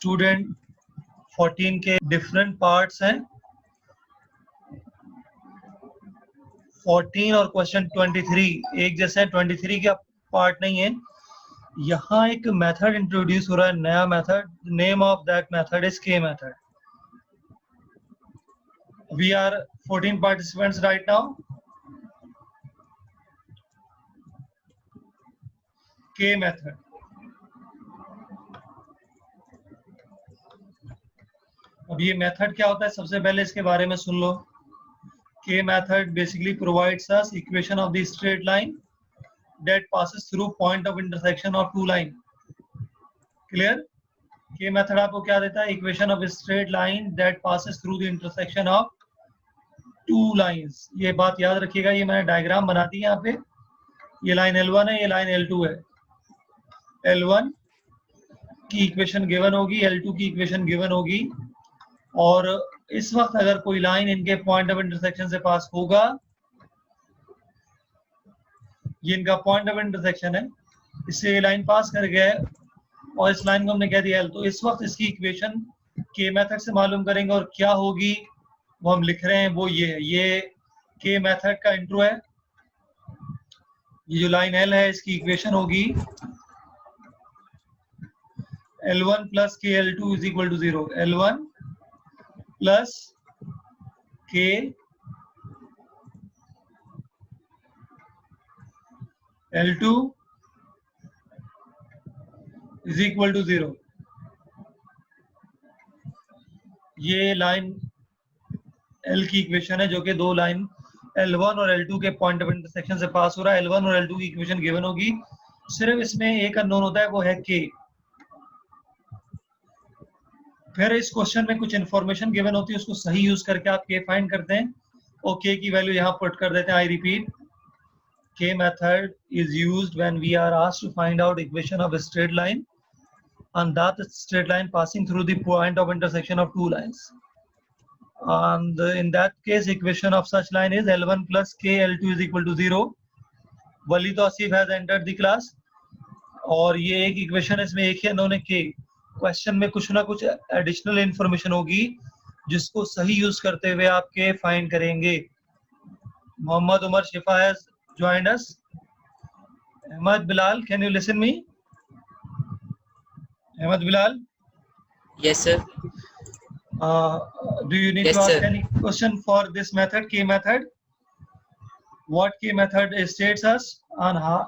Student 14 के different parts हैं, 14 और क्वेश्चन 23 एक जैसे हैं, 23 का पार्ट नहीं है। यहाँ एक मेथड इंट्रोड्यूस हो रहा है, नया method. Name of that method is K method. We are 14 participants right now. K method. अब ये मेथड क्या होता है, सबसे पहले इसके बारे में सुन लो। K method basically provides us equation of the straight line that passes through point of intersection of two line. Clear? K method आपको क्या देता है? Equation of a straight line that passes through the intersection of two lines. ये बात याद रखिएगा, ये मैंने डायग्राम बना दी है यहाँ पे। ये लाइन L1 है, ये लाइन L2 है। L1 की इक्वेशन गिवन होगी, L2 की इक्वेशन गिवन होगी, और इस वक्त अगर कोई लाइन इनके पॉइंट ऑफ इंटरसेक्शन से पास होगा, ये इनका पॉइंट ऑफ इंटरसेक्शन है, इससे ये लाइन पास कर गया है और इस लाइन को हमने कह दिया L, तो इस वक्त इसकी इक्वेशन के मेथड से मालूम करेंगे, और क्या होगी वो हम लिख रहे हैं, वो ये है। ये के मेथड का इंट्रो है। ये जो लाइन L है, इसकी इक्वेशन होगी L1 प्लस के L2 is equal to 0। L1 plus के L2 इज इक्वल टू 0। ये लाइन L की इक्वेशन है, जो कि दो लाइन L1 और L2 के पॉइंट ऑफ इंटरसेक्शन से पास हो रहा है। L1 और L2 की इक्वेशन गिवन होगी, सिर्फ इसमें एक अननोन होता है, वो है K। फिर इस क्वेश्चन में कुछ इन्फॉर्मेशन गिवन होती है, उसको सही यूज करके आप K फाइंड करते हैं और K की वैल्यू यहाँ पुट कर देते हैं। I repeat, K method is used when we are asked to find out equation of a straight line and that straight line passing through the point of intersection of two lines. And in that case, equation of such line is L1 plus K L2 is equal to 0. Walid Asif has entered the class. और ये एक equation, इसमें एक ही उन्होंने K। Question में कुछ ना कुछ एडिशनल इंफॉर्मेशन होगी जिसको सही यूज करते हुए आप K फाइंड करेंगे। मोहम्मद उमर शिफा has joined us. Ahmad Bilal, can you listen me? Ahmad Bilal? Yes, sir. Do you need Yes, to ask sir. any question for this method, K method? What K method states us and how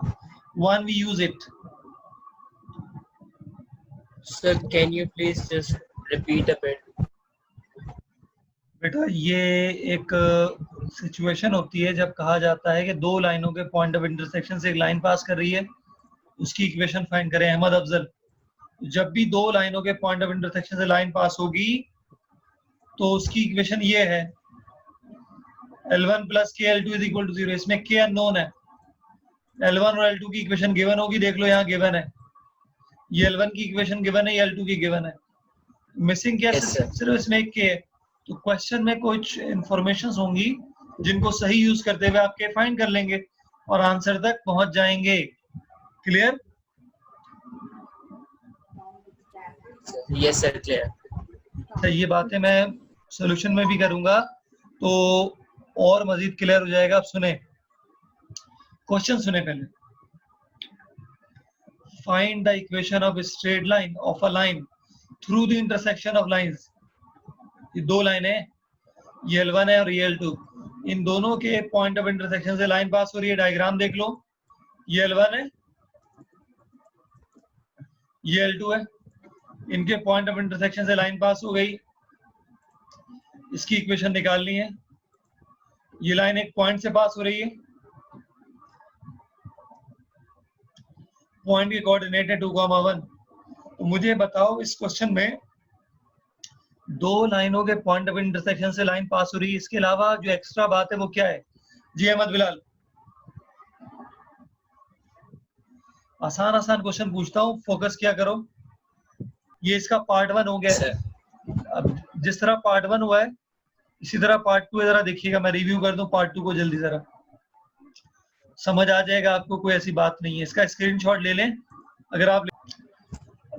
when we use it? Sir, can you please just repeat a bit? बेटा, ये एक situation होती है जब कहा जाता है कि दो लाइनों के पॉइंट ऑफ इंटरसेक्शन से एक लाइन पास कर रही है, उसकी इक्वेशन फाइंड करें। अहमद अफजल, जब भी दो लाइनों के पॉइंट ऑफ इंटरसेक्शन से लाइन पास होगी तो उसकी इक्वेशन ये है, L1 प्लस के L2 इज इक्वल टू 0। इसमें K अननोन है, L1 और L2 की इक्वेशन गिवन होगी, देख लो यहाँ गिवन है, ये L1 की इक्वेशन गिवन है, ये L2 की गिवन है। मिसिंग क्या? Yes, sir. सिर्फ इसमें एक K है। तो क्वेश्चन में कुछ इंफॉर्मेशन होंगी जिनको सही यूज करते हुए आप K फाइंड कर लेंगे और आंसर तक पहुंच जाएंगे। क्लियर? Yes, sir. Clear. तो ये बातें मैं सॉल्यूशन में भी करूंगा तो और मजीद क्लियर हो जाएगा। अब सुने क्वेश्चन, सुने पहले। Find the equation of straight line of a line through the intersection of lines. ये दो लाइन है, ये L1 है और ये L2। इन दोनों के पॉइंट ऑफ इंटरसेक्शन से लाइन पास हो रही है। डायग्राम देख लो, ये L1 है, ये L2 है, इनके पॉइंट ऑफ इंटरसेक्शन से लाइन पास हो गई, इसकी इक्वेशन निकालनी है। ये लाइन एक पॉइंट से पास हो रही है, पॉइंट के कोऑर्डिनेट है 2,1। तो मुझे बताओ इस क्वेश्चन में दो लाइनों के पॉइंट ऑफ इंटरसेक्शन से लाइन पास हो रही है, इसके अलावा जो एक्स्ट्रा बात है वो क्या है? जी अहमद बिलाल, आसान आसान क्वेश्चन पूछता हूँ, फोकस किया करो। ये इसका पार्ट 1 हो गया है। अब जिस तरह पार्ट 1 हुआ है इसी तरह पार्ट 2 है, जरा देखिएगा, मैं रिव्यू कर दूं पार्ट 2 को जल्दी, जरा समझ आ जाएगा आपको, कोई ऐसी बात नहीं है। इसका स्क्रीनशॉट ले लें अगर आप।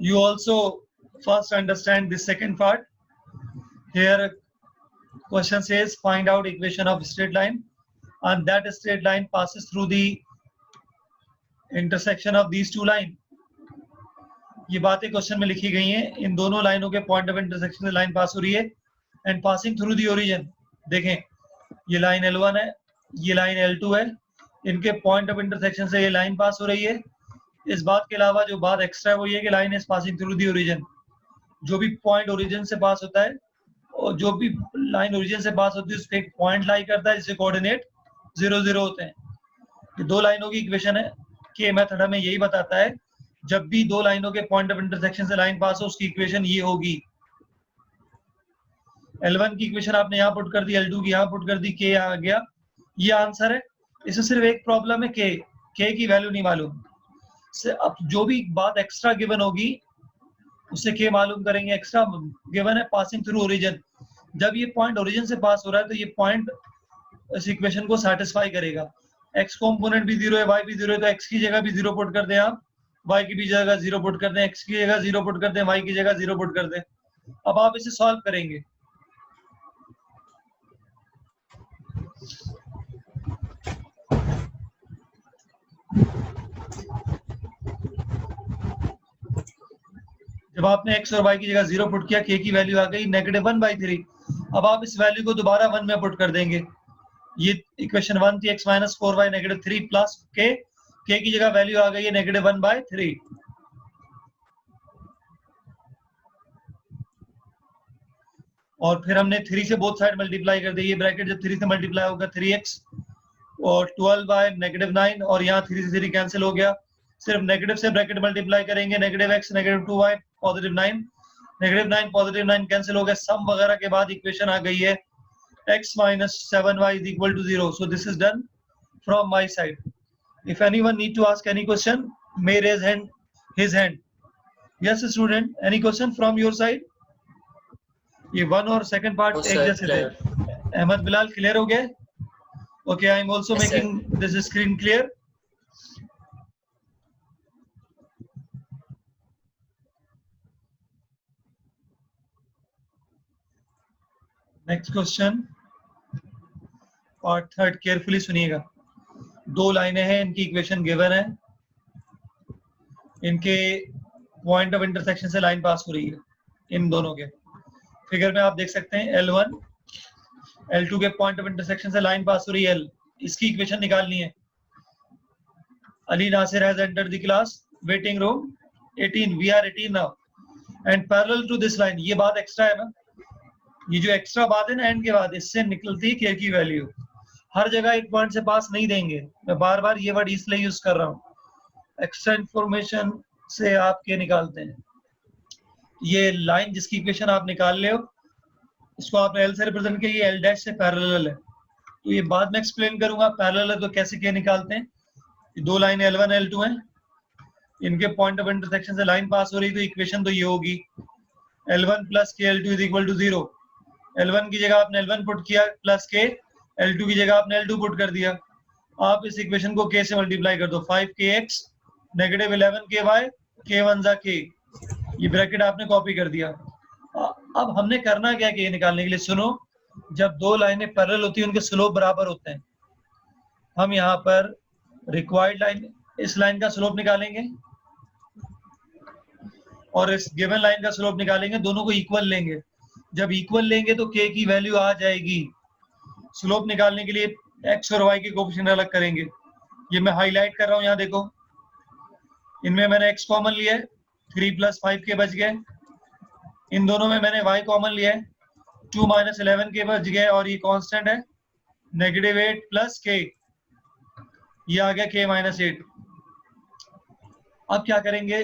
You also First, understand this second part. Here, question says find out equation of straight line, and that straight line passes through the intersection of these two line. ये बातें क्वेश्चन में लिखी गई हैं. इन दोनों लाइनों के पॉइंट ऑफ इंटरसेक्शन से लाइन पास हो रही है and passing through the origin. देखें, ये लाइन L1 है, ये लाइन L2 है. इनके पॉइंट ऑफ इंटरसेक्शन से ये लाइन पास हो रही है. इस बात के अलावा जो बात एक्स्ट्रा है वो ये कि line is passing through the origin. जो भी पॉइंट ओरिजिन से पास होता है और जो भी लाइन ओरिजिन से पास होती है उस पर एक पॉइंट लाई करता है जिससे कोऑर्डिनेट 0 0 होते हैं. ये दो लाइनों की इक्वेशन है. के मेथड हमें यही बताता है जब भी दो लाइनों के पॉइंट ऑफ इंटरसेक्शन से लाइन पास हो उसकी इक्वेशन ये होगी. L1 की इक्वेशन आपने यहाँ पुट कर दी, L2 की यहाँ पुट कर दी, के यहाँ आ गया. ये आंसर है. इसमें सिर्फ एक प्रॉब्लम है, के की वैल्यू नहीं मालूम. अब जो भी बात एक्स्ट्रा गिवन होगी उससे के मालूम करेंगे. एक्स्ट्रा गिवन है पासिंग थ्रू ओरिजिन. जब ये पॉइंट ओरिजिन से पास हो रहा है तो ये पॉइंट इस इक्वेशन को सेटिस्फाई करेगा. एक्स कॉम्पोनेंट भी 0 है, वाई भी 0 है, तो एक्स की जगह भी 0 पुट कर दें आप, वाई की भी जगह 0 पुट कर दें, एक्स की जगह 0 पुट कर दें, वाई की जगह 0 पुट कर दें. अब आप इसे सॉल्व करेंगे. जब आपने x और y की जगह 0 पुट किया, k की वैल्यू आ गई -1/3. अब आप इस वैल्यू को दोबारा 1 में पुट कर देंगे. ये इक्वेशन 1 थी, x - 4y -3 प्लस k की जगह वैल्यू आ गई है -1/3. और फिर हमने 3 से बोथ साइड मल्टीप्लाई कर दी. ये ब्रैकेट जब 3 से मल्टीप्लाई होगा 3x और 12/-9 और यहाँ 3 से 3 कैंसिल हो गया. सिर्फ नेगेटिव से ब्रैकेट मल्टीप्लाई करेंगे, -x -2y +9, -9 +9 कैंसिल हो गया. सम वगैरह के बाद इक्वेशन आ गई है x - 7y = 0. So this is done from my side. If anyone need to ask any question, may raise his hand. Yes student, any question from your side? ये one और second part एक जैसे थे. Ahmad Bilal clear हो गया? Okay, I am also making this screen clear. Next question part third. Carefully सुनिएगा. दो लाइनें हैं, इनकी इक्वेशन गिवन है, इनके पॉइंट ऑफ इंटरसेक्शन से लाइन पास हो रही है. इन दोनों के फिगर में आप देख सकते हैं L1 L2 के पॉइंट ऑफ इंटरसेक्शन से लाइन पास हो रही है L. इसकी इक्वेशन निकालनी है. Ali Nasir has entered the class, waiting room 18. We are 18 now and parallel to this line. ये बात एक्स्ट्रा है ना, ये जो एक्स्ट्रा बात है ना एंड के बाद, इससे निकलती है के की वैल्यू. हर जगह एक पॉइंट से पास नहीं देंगे. मैं बार बार ये वर्ड इसलिए यूज कर रहा हूँ. एक्स्ट्रा इंफॉर्मेशन से आप के निकालते हैं. ये लाइन जिसकी इक्वेशन आप निकाल ले हो इसको आपने L से रिप्रेजेंट किया, ये L' से पैरेलल है. तो ये बाद में एक्सप्लेन करूंगा. पैरेलल है तो कैसे के निकालते हैं. दो लाइन L1 L2 हैं, इनके पॉइंट ऑफ इंटरसेक्शन से लाइन पास हो रही, तो इक्वेशन तो ये होगी L1 + k L2 = 0. L1 की जगह आपने L1 पुट किया प्लस k, L2 की जगह आपने L2 पुट कर दिया. आप इस इक्वेशन को k से मल्टीप्लाई कर दो. 5kx -11ky k1 k. ये ब्रैकेट आपने कॉपी कर दिया. अब हमने करना क्या के निकालने के लिए. सुनो, जब दो लाइनें पैरेलल होती हैं उनके स्लोप बराबर होते हैं. हम यहाँ पर रिक्वायर्ड लाइन, इस लाइन का स्लोप निकालेंगे और इस गिवन लाइन का स्लोप निकालेंगे. दोनों को इक्वल लेंगे. जब इक्वल लेंगे तो k की वैल्यू आ जाएगी. स्लोप निकालने के लिए x और y के कोएफिशिएंट अलग करेंगे. ये मैं हाईलाइट कर रहा हूँ. यहाँ देखो, इनमें मैंने x कॉमन लिया है, 3 + 5k बच गए. इन दोनों में मैंने y कॉमन लिया है, 2 - 11k बच गए. और ये कांस्टेंट है -8 + k. ये आ गया k - 8. अब क्या करेंगे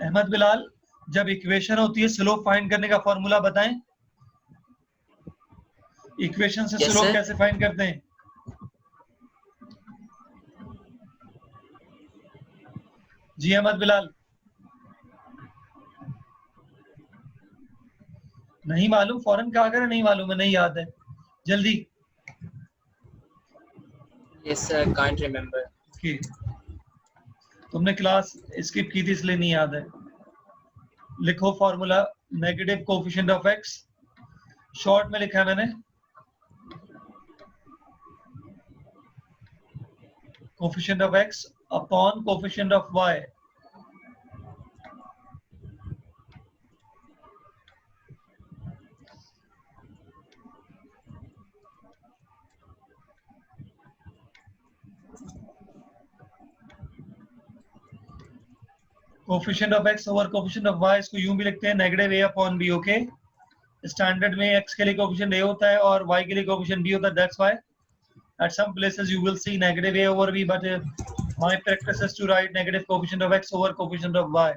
अहमद बिलाल, जब इक्वेशन होती है स्लोप फाइंड करने का फॉर्मूला बताएं. इक्वेशन से स्लोप कैसे फाइंड करते हैं? जी अहमद बिलाल, नहीं मालूम फौरन क्या करें. नहीं मालूम है, नहीं याद है, जल्दी. Yes sir, can't remember. तुमने क्लास स्किप की थी इसलिए नहीं याद है. लिखो formula negative coefficient of x, short में लिखा है मैंने coefficient of x upon coefficient of y. Coefficient of x over coefficient of y, इसको यूं भी लिखते हैं negative a upon b. Okay, standard में एक्स के लिए कोफिशिएंट ए होता है और वाई के लिए कोफिशिएंट बी होता है, that's why at some places you will see negative a over b, but my practice is to write negative coefficient of x over coefficient of y.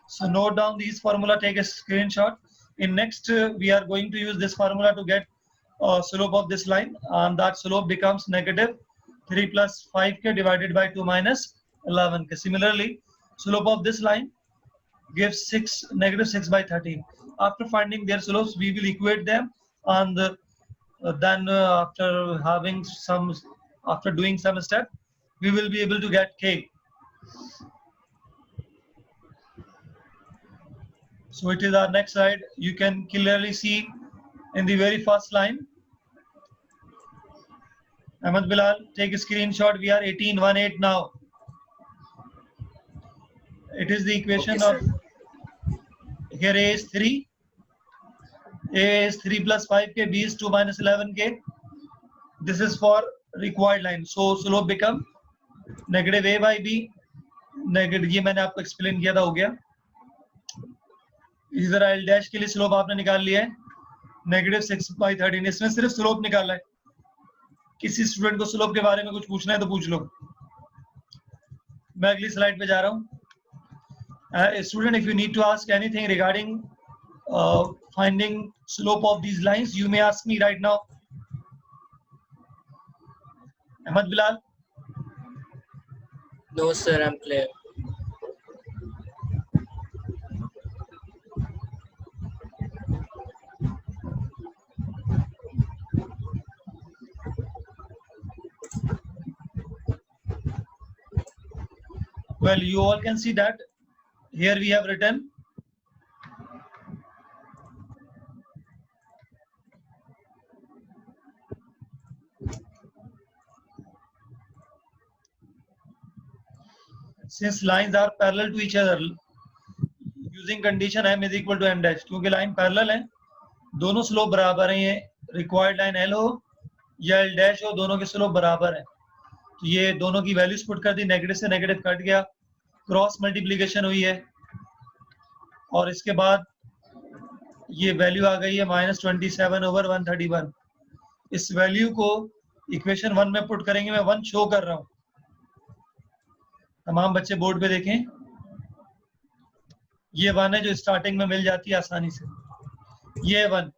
So note down these formula, take a screenshot. In next we are going to use this formula to get slope of this line, and that slope becomes negative 3 plus 5k divided by 2 minus 11k. Similarly, slope of this line gives negative 6 by 13. After finding their slopes, we will equate them, and then after doing some step, we will be able to get k. So it is our next slide. You can clearly see in the very first line. Ahmed Bilal, take a screenshot. We are 1818 now. It is the equation of, here a is 3. A is 3 plus 5k, B is 2 minus 11k. This is for required line. So slope become negative a by b. Negative, ये मैंने आपको explain किया था, हो गया। इसी तरह L dash के लिए स्लोप आपने निकाल लिया है negative 6 by 13। इसमें सिर्फ स्लोप निकाला है। किसी स्टूडेंट को स्लोप के बारे में कुछ पूछना है तो पूछ लो। मैं अगली स्लाइड पे जा रहा हूँ। Student, if you need to ask anything regarding finding slope of these lines, you may ask me right now. Ahmed Bilal? No sir, I'm clear. Well, you all can see that here we have written since lines are parallel to each other using condition m is equal to m dash, क्योंकि line parallel है, दोनों slope बराबर हैं, ये required line L हो या L dash हो, दोनों के स्लोप बराबर है। तो ये दोनों की वैल्यूज पुट कर दी, नेगेटिव से नेगेटिव कट गया, क्रॉस मल्टीप्लीकेशन हुई है, और इसके बाद ये वैल्यू आ गई है -27 over 131। इस वैल्यू को इक्वेशन 1 में पुट करेंगे। मैं 1 शो कर रहा हूँ, तमाम बच्चे बोर्ड पे देखें। ये 1 है जो स्टार्टिंग में मिल जाती है आसानी से, ये 1।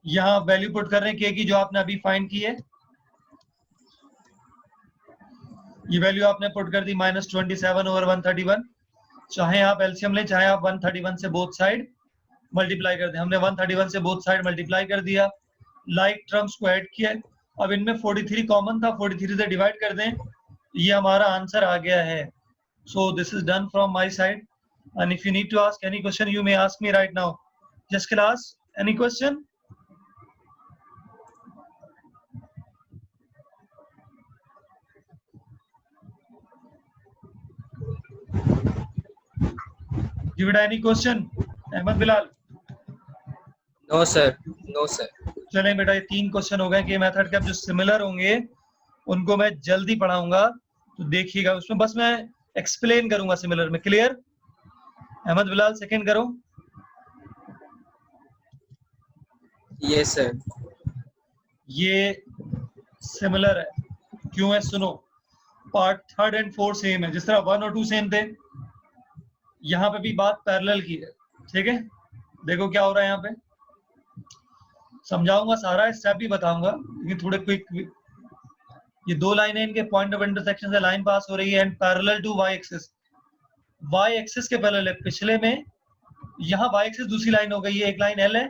यहाँ वैल्यू पुट कर रहे हैं के की, जो आपने अभी फाइंड की है। ये वैल्यू आपने पुट कर दी -27 over 131। चाहे आप एलसीएम लें, चाहे आप 131 से बोथ साइड मल्टीप्लाई कर दें। हमने 131 से बोथ साइड मल्टीप्लाई कर दिया, लाइक टर्म्स को ऐड किया। अब इनमें 43 कॉमन था, 43 से डिवाइड कर दें, ये हमारा आंसर आ गया है। So this is done from my side, and if you need to ask any question you may ask me right now. Just class, any question? Give it any question, Ahmed Bilal? No sir, no sir. चलें बेटा, ये 3 question हो गए कि method के अब जो similar होंगे उनको मैं जल्दी पढ़ाऊंगा, तो देखिएगा। उसमें बस मैं एक्सप्लेन करूंगा सिमिलर में। क्लियर? अहमद बिलाल सेकंड करो। Yes sir. ये सिमिलर है, क्यों है सुनो। पार्ट 3rd and 4 सेम है, जिस तरह 1 और 2 सेम थे, यहाँ पे भी बात पैरेलल की है। ठीक है, देखो क्या हो रहा है यहाँ पे, समझाऊंगा सारा, स्टेप भी बताऊंगा, लेकिन थोड़े क्विक। ये 2 लाइनें, इनके पॉइंट ऑफ इंटरसेक्शन से लाइन पास हो रही है, and parallel to y axis. Y axis के पैरेलल है। पिछले में यहाँ वाई एक्सिस दूसरी लाइन हो गई है, एक लाइन एल है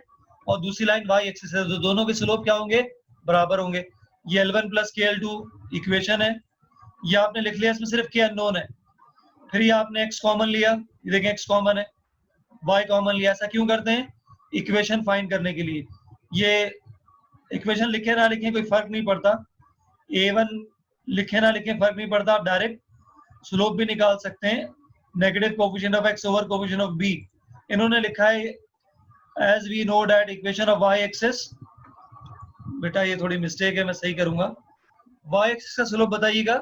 और दूसरी लाइन वाई एक्सिस है, तो दोनों के स्लोप क्या होंगे? बराबर होंगे। ये L1 प्लस KL2 इक्वेशन है, ये आपने लिख लिया, इसमें सिर्फ K अननोन है। फिर ये आपने x कॉमन लिया, ये देखें x कॉमन है, y कॉमन लिया। ऐसा क्यों करते हैं? इक्वेशन फाइंड करने के लिए। ये इक्वेशन लिखे ना लिखें कोई फर्क नहीं पड़ता, A1 लिखे ना लिखें फर्क नहीं पड़ता, आप डायरेक्ट स्लोप भी निकाल सकते हैं। Negative coefficient of x over coefficient of b, इन्होंने लिखा है as we know that equation of y axis, बेटा ये थोड़ी मिस्टेक है, मैं सही करूंगा। y एक्सिस का स्लोप बताइएगा,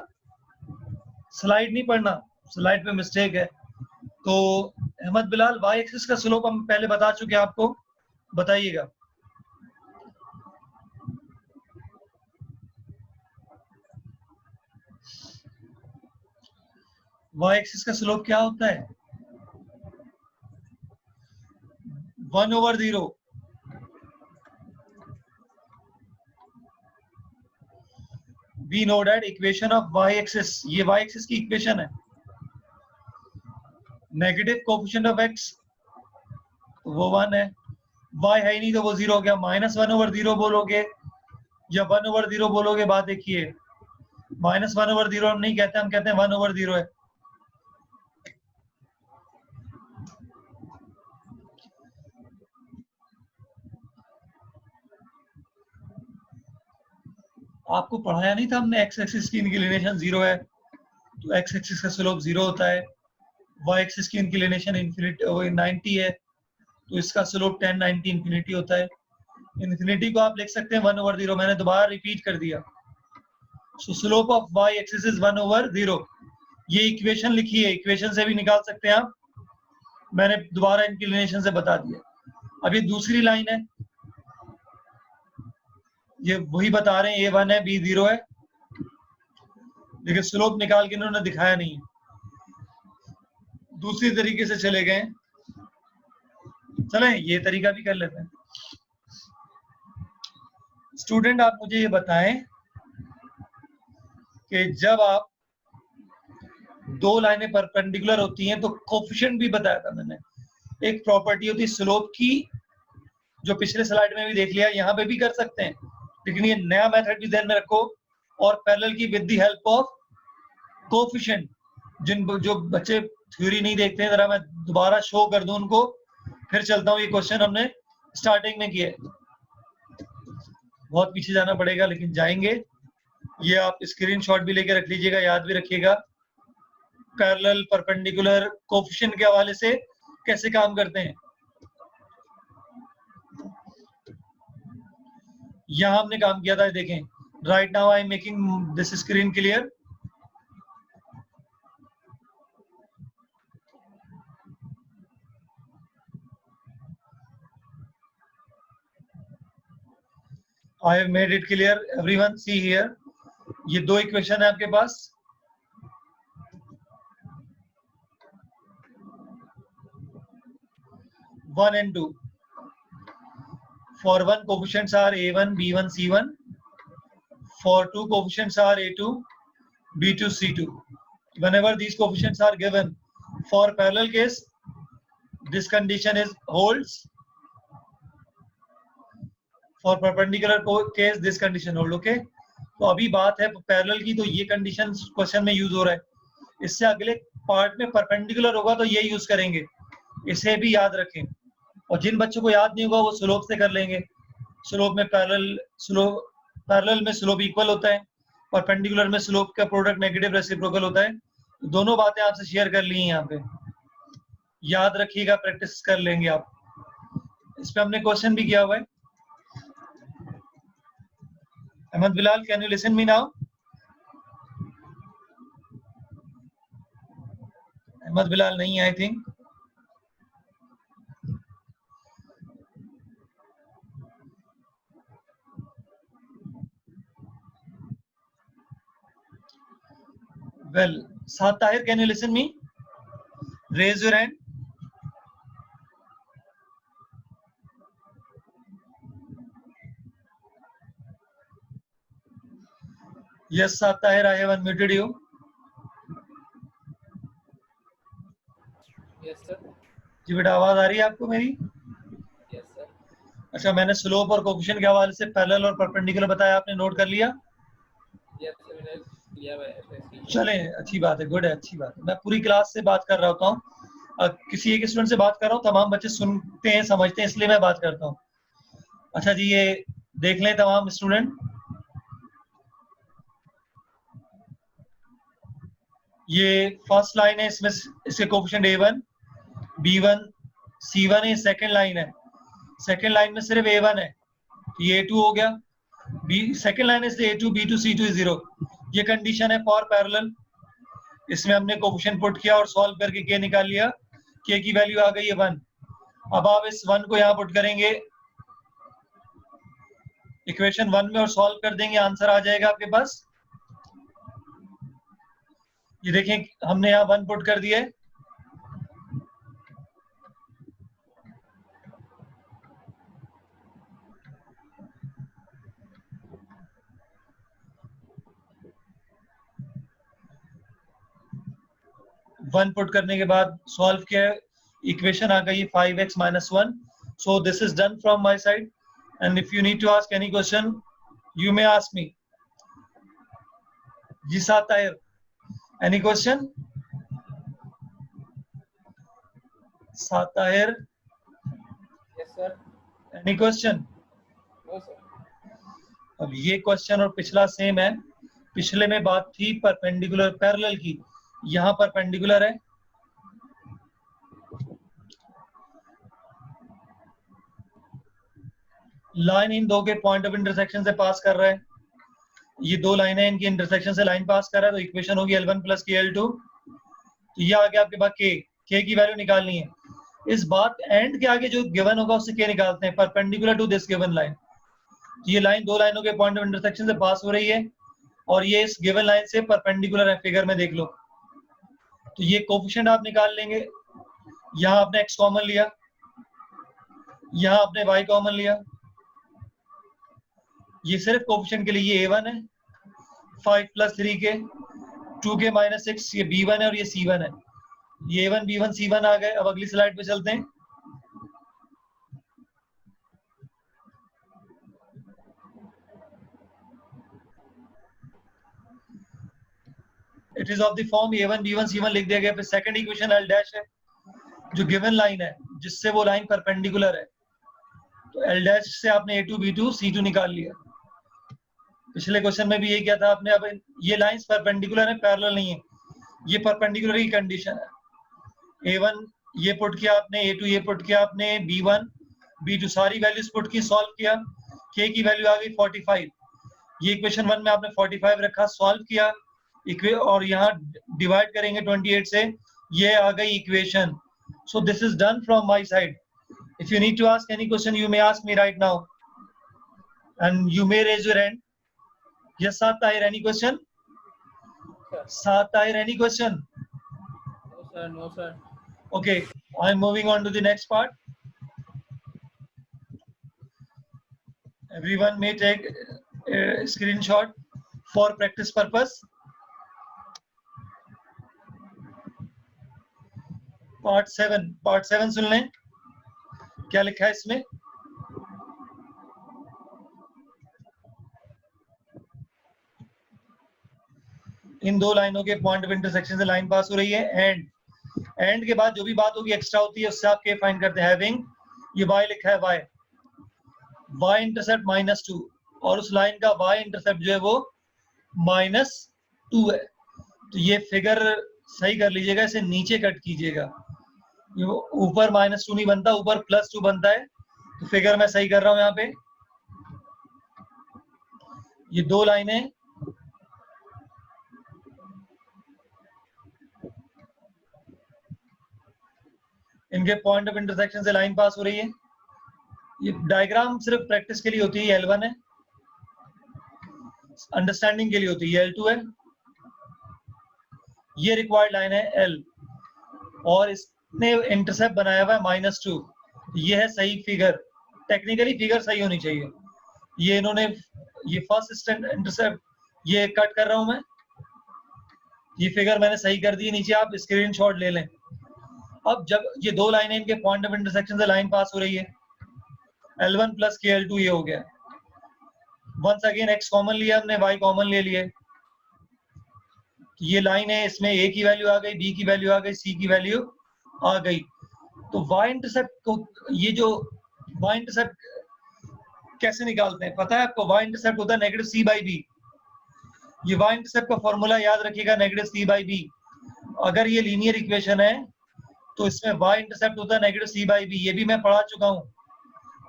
स्लाइड नहीं पढ़ना, स्लाइड पे मिस्टेक है। तो अहमद बिलाल, y एक्सिस का स्लोप हम पहले बता चुके हैं आपको, बताइएगा। y एक्सिस का स्लोप क्या होता है? 1/0। We know that equation of y axis, ये y एक्सिस की इक्वेशन है। नेगेटिव कोफिशिएंट ऑफ x वो 1 है, y है ही नहीं तो वो 0 हो गया। -1/0 बोलोगे या 1/0 बोलोगे, बात देखिए, -1/0 हम नहीं कहते, हम कहते हैं 1/0 है। आपको पढ़ाया नहीं था हमने x एक्सिस की इंक्लिनेशन 0 है तो x एक्सिस का स्लोप 0 होता है। y एक्सिस की इंक्लिनेशन इन्फिनिटी 90 है तो इसका स्लोप 10 90 इन्फिनिटी होता है। इन्फिनिटी को आप लिख सकते हैं 1/0, मैंने दोबारा रिपीट कर दिया। सो slope of y axis is 1/0। ये इक्वेशन लिखी है, इक्वेशन से भी निकाल सकते हैं आप, मैंने दोबारा इंक्लिनेशन से बता दिया। अब ये दूसरी लाइन है, ये वही बता रहे हैं, A1 है B 0 है, लेकिन स्लोप निकाल के इन्होंने दिखाया नहीं है, दूसरी तरीके से चले गए। चलें ये तरीका भी कर लेते हैं। स्टूडेंट आप मुझे ये बताएं कि जब आप दो लाइनें परपेंडिकुलर होती हैं तो कोफिशिएंट भी बताया था मैंने, एक प्रॉपर्टी होती है स्लोप की, जो पिछले स्लाइड में भी देख लिया, यहाँ पे भी कर सकते हैं, लेकिन ये नया मेथड भी ध्यान में रखो, और पैरेलल की with the help of coefficient. जो बच्चे थ्योरी नहीं देखते हैं, जरा मैं दोबारा शो कर दूं उनको, फिर चलता हूँ। ये क्वेश्चन हमने स्टार्टिंग में किया, बहुत पीछे जाना पड़ेगा लेकिन जाएंगे। ये आप स्क्रीनशॉट भी लेके रख लीजिएगा, याद भी रखिएगा, पैरेलल परपेंडिकुलर कोफिशिएंट के हवाले से कैसे काम करते हैं। यहां हमने काम किया था, देखें। Right now I am making this screen clear. I have made it clear. Everyone see here. ये दो इक्वेशन है आपके पास, one and two. For one coefficients are A1, B1, C1. For two coefficients are A2, B2, C2. Whenever these coefficients are given, for parallel case, this condition is holds. For perpendicular case, this condition hold. Okay? तो अभी बात है parallel की, तो ये condition question में use हो रहा है। इससे अगले पार्ट में परपेंडिकुलर होगा तो ये यूज करेंगे, इसे भी याद रखें। और जिन बच्चों को याद नहीं होगा वो स्लोप से कर लेंगे। स्लोप में पैरेलल में स्लोप इक्वल होता है, परपेंडिकुलर में स्लोप का प्रोडक्ट नेगेटिव रेसिप्रोकल होता है। तो दोनों बातें आपसे शेयर कर ली हैं यहाँ पे, याद रखिएगा, प्रैक्टिस कर लेंगे आप। इस पे हमने क्वेश्चन भी किया हुआ है। Ahmed Bilal, can you listen me now? Ahmed Bilal नहीं, I think. Well, Saad Tahir, can you listen me? Raise your hand. Yes, Saad Tahir, I have unmuted you. Yes, sir. जी बेटा, आवाज आ रही है आपको मेरी? Yes, sir. अच्छा, मैंने स्लोप और कोफिशिएंट के हवाले से पैरेलल और परपेंडिकुलर बताया, आपने नोट कर लिया? चले, अच्छी बात है, गुड है, अच्छी बात है। मैं पूरी क्लास से बात कर रहा होता हूँ, किसी एक स्टूडेंट से बात कर रहा हूँ, तमाम बच्चे सुनते हैं, समझते हैं, इसलिए मैं बात करता हूँ। अच्छा जी, ये देख लें तमाम स्टूडेंट, ये फर्स्ट लाइन है, इसमें इसके कोफिशिएंट A1 B1 C1 है, सेकंड लाइन है, सेकंड लाइन में सिर्फ A1 है, ये A2 हो गया, सेकंड लाइन है A2 B2 C2 is 0। ये कंडीशन है फॉर पैरेलल। इसमें हमने कोफिशिएंट पुट किया और सॉल्व करके K निकाल लिया, K की वैल्यू आ गई है 1। अब आप इस 1 को यहाँ पुट करेंगे इक्वेशन 1 में और सॉल्व कर देंगे, आंसर आ जाएगा आपके पास। ये देखें, हमने यहाँ 1 पुट कर दिया है, वन पुट करने के बाद सॉल्व किया, इक्वेशन आ गई 5x - 1। So this is done from my side, and if you need to ask any question you may ask me. जी Saad Tahir, any question? Saad Tahir, Yes, sir. Any question? No, sir. अब ये question और पिछला same है। पिछले में बात थी परपेंडिकुलर पैरेलल की, यहाँ परपेंडिकुलर है। लाइन इन दो के पॉइंट ऑफ इंटरसेक्शन से पास कर रहा है, ये दो लाइनें, इनकी इंटरसेक्शन से लाइन पास कर रहा है, तो इक्वेशन होगी L1 + KL2। तो ये आ गया आपके पास K की वैल्यू निकालनी है। इस बात एंड के आगे जो गिवन होगा उससे K निकालते हैं, perpendicular to this given line. ये लाइन दो लाइनों के पॉइंट ऑफ इंटरसेक्शन से पास हो रही है और ये इस गिवन लाइन से परपेंडिकुलर है, फिगर में देख लो। तो ये कोफिशिएंट आप निकाल लेंगे, यहाँ आपने x कॉमन लिया, यहाँ आपने y कॉमन लिया, ये सिर्फ कोफिशिएंट के लिए ये A1 है, 5 + 3k, 2k - 6, ये B1 है और ये C1 है। ये A1 B1 C1 आ गए। अब अगली स्लाइड पे चलते हैं। It is of the form A1 B1 C1 लिख दिया गया। फिर सेकंड इक्वेशन L डैश है, जो गिवन लाइन है जिससे वो लाइन परपेंडिकुलर है, तो L डैश से आपने A2 B2 C2 निकाल लिया। पिछले क्वेश्चन में भी यही किया था आपने। अब ये लाइंस परपेंडिकुलर है, पैरेलल नहीं है, ये परपेंडिकुलर की कंडीशन है। A1 ये पुट किया आपने, A2 ये पुट किया आपने, B1 B2 सारी वैल्यूज पुट की, सॉल्व किया, K की वैल्यू आ गई 45। ये इक्वेशन 1 में आपने 45 रखा, सॉल्व किया, और यहाँ डिवाइड करेंगे 28 से, ये आ गई equation. So this is done from my side. If you need to ask any question you may ask me right now and you may raise your hand. Yes Saad Tahir, any question? Saad Tahir, any question? No, sir. No, sir. Okay, I'm moving on to the next part. Everyone may take a screenshot for practice purpose. Part 7 सुन लें, क्या लिखा है इसमें। इन दो लाइनों के point of intersection से line pass हो रही है, एंड के बाद जो भी बात होगी एक्स्ट्रा होती है उससे आप K फाइंड करते हैं। हैविंग, ये y लिखा है, y इंटरसेप्ट -2, और उस लाइन का y इंटरसेप्ट जो है वो -2 है। तो ये फिगर सही कर लीजिएगा, इसे नीचे कट कीजिएगा, ये ऊपर -2 नहीं बनता, ऊपर +2 बनता है। तो फिगर मैं सही कर रहा हूं यहाँ पे। ये दो लाइनें, इनके पॉइंट ऑफ इंटरसेक्शन से लाइन पास हो रही है। ये डायग्राम सिर्फ प्रैक्टिस के लिए होती है, L1 है, अंडरस्टैंडिंग के लिए होती है, L2 है। ये रिक्वायर्ड लाइन है L, और इसने इंटरसेप्ट बनाया हुआ है -2। ये है सही फिगर, टेक्निकली फिगर सही होनी चाहिए। ये इन्होंने, ये फर्स्ट इंटरसेप्ट ये कट कर रहा हूं मैं, ये फिगर मैंने सही कर दी, नीचे आप स्क्रीनशॉट ले लें। अब जब ये दो लाइनें इनके पॉइंट ऑफ इंटरसेक्शन से लाइन पास हो रही है, L1 + KL2 ये हो गया। वंस अगेन x कॉमन लिया हमने, y कॉमन ले लिए, ये लाइन है, इसमें ए की वैल्यू आ गई, बी की वैल्यू आ गई, सी की वैल्यू आ गई। तो वाई इंटरसेप्ट को, ये जो वाई इंटरसेप्ट कैसे निकालते हैं पता है आपको? वाई इंटरसेप्ट होता है नेगेटिव सी बाई बी। ये वाई इंटरसेप्ट का फॉर्मूला याद रखिएगा, नेगेटिव सी बाई बी। अगर ये लीनियर इक्वेशन है तो इसमें वाई इंटरसेप्ट होता है नेगेटिव सी बाई बी। ये भी मैं पढ़ा चुका हूँ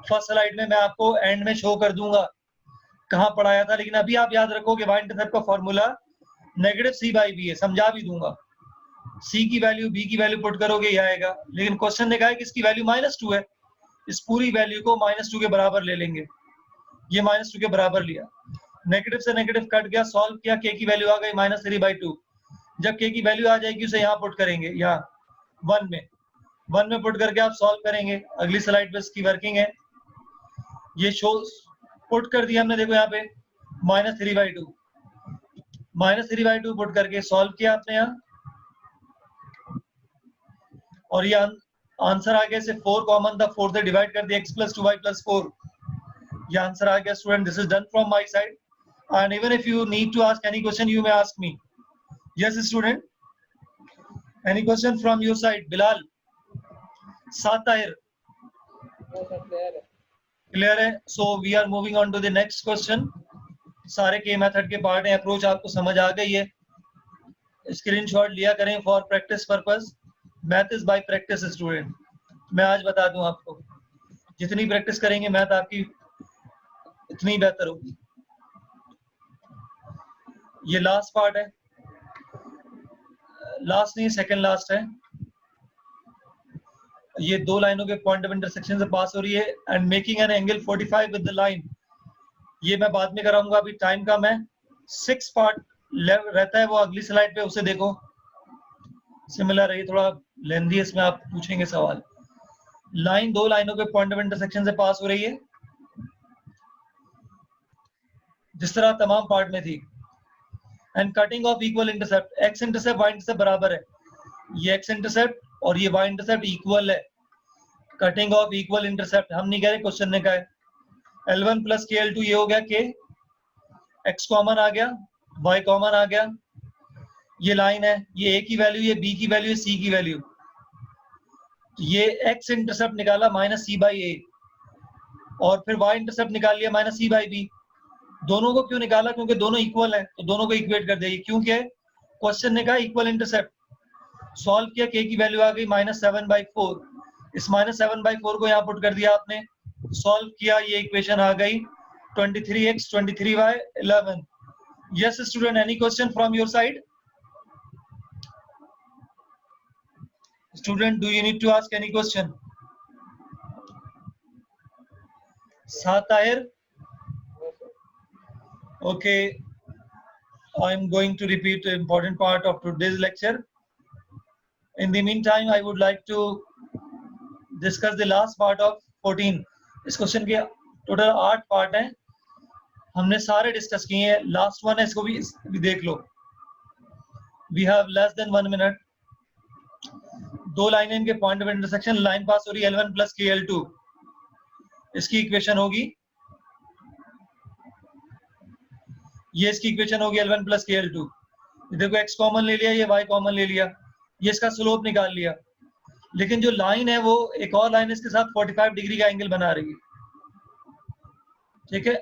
फर्स्ट स्लाइड में, मैं आपको एंड में शो कर दूंगा कहाँ पढ़ाया था, लेकिन अभी आप याद रखो कि वाई इंटरसेप्ट का formula negative C by B है। समझा भी दूंगा, सी की वैल्यू बी की वैल्यू पुट करोगे ये आएगा, लेकिन क्वेश्चन ने कहा है कि इसकी वैल्यू -2 है, इस पूरी वैल्यू को -2 के बराबर ले लेंगे। ये -2 के बराबर लिया, नेगेटिव से नेगेटिव कट गया, सॉल्व किया, के की वैल्यू आ गई -3/2। जब के की वैल्यू आ जाएगी उसे यहाँ पुट करेंगे, यहाँ 1 में पुट करके आप सॉल्व करेंगे। अगली स्लाइड पे इसकी वर्किंग है, ये शो पुट कर दिया हमने, देखो यहाँ पे -3/2 पुट करके सॉल्व किया आपने यहाँ, और ये आंसर आ गया। से 4 कॉमन था, 4 से डिवाइड कर दिया, x + 2y + 4, ये आंसर आ गया student. This is done from my side, and even if you need to ask any question you may ask me. Yes student, any question from your side? Bilal, Saad Tahir, clear है? So we are moving on to the next question. सारे के method के part हैं, approach आपको समझ आ गई है, screenshot लिया करें for practice purpose. Math is by practice student. मैं आज बता दूं आपको, जितनी प्रैक्टिस करेंगे मैथ आपकी इतनी बेहतर होगी। ये लास्ट पार्ट है, लास्ट नहीं सेकंड लास्ट है। ये 2 लाइनों के पॉइंट ऑफ इंटरसेक्शन से पास हो रही है, and making an angle 45 with the line. ये मैं बाद में कराऊंगा, अभी टाइम कम है। 6 पार्ट रहता है, वो अगली स्लाइड पे उसे देखो, सिमिलर है, ये थोड़ा लेंथी है, इसमें आप पूछेंगे सवाल। लाइन 2 लाइनों के पॉइंट ऑफ इंटरसेक्शन से पास हो रही है, जिस तरह तमाम पार्ट में थी। And cutting off equal intercept, x intercept y intercept बराबर है, ये एक्स इंटरसेप्ट और ये वाई इंटरसेप्ट इक्वल है। कटिंग ऑफ इक्वल इंटरसेप्ट हम नहीं कह रहे, क्वेश्चन ने कहा है। L1 + KL2 ये हो गया, के एक्स कॉमन आ गया, वाई कॉमन आ गया, ये लाइन है, ये ए की वैल्यू, ये बी की वैल्यू, सी की वैल्यू। ये एक्स इंटरसेप्ट निकाला -c/a, और फिर वाई इंटरसेप्ट निकाल लिया -c/b। दोनों को क्यों निकाला? क्योंकि दोनों इक्वल है, तो दोनों को इक्वेट कर देगी। क्योंकि क्वेश्चन ने कहा इक्वल इंटरसेप्ट। सॉल्व किया, के की वैल्यू आ गई -7/4, इस -7/4 को यहाँ पुट कर दिया आपने, सॉल्व किया, ये इक्वेशन आ गई 23x 23y 11। Yes student, any question from your side? Student, do you need to ask any question? Satahir? Okay, I'm going to repeat an important part of today's lecture. In the meantime, I would like to discuss the last part of 14. इस question के total 8 part हैं, हमने सारे discuss किए हैं। Last one है, इसको भी देख लो। We have less than 1 minute. 2 लाइनें इनके point of intersection, line pass हो रही है L1 + KL2, इसकी इक्वेशन होगी, ये इसकी इक्वेशन होगी L1 + KL2। देखो x कॉमन ले लिया, ये y कॉमन ले लिया, ये इसका स्लोप निकाल लिया, लेकिन जो लाइन है वो एक और लाइन इसके साथ 45 डिग्री का एंगल बना रही है, ठीक है।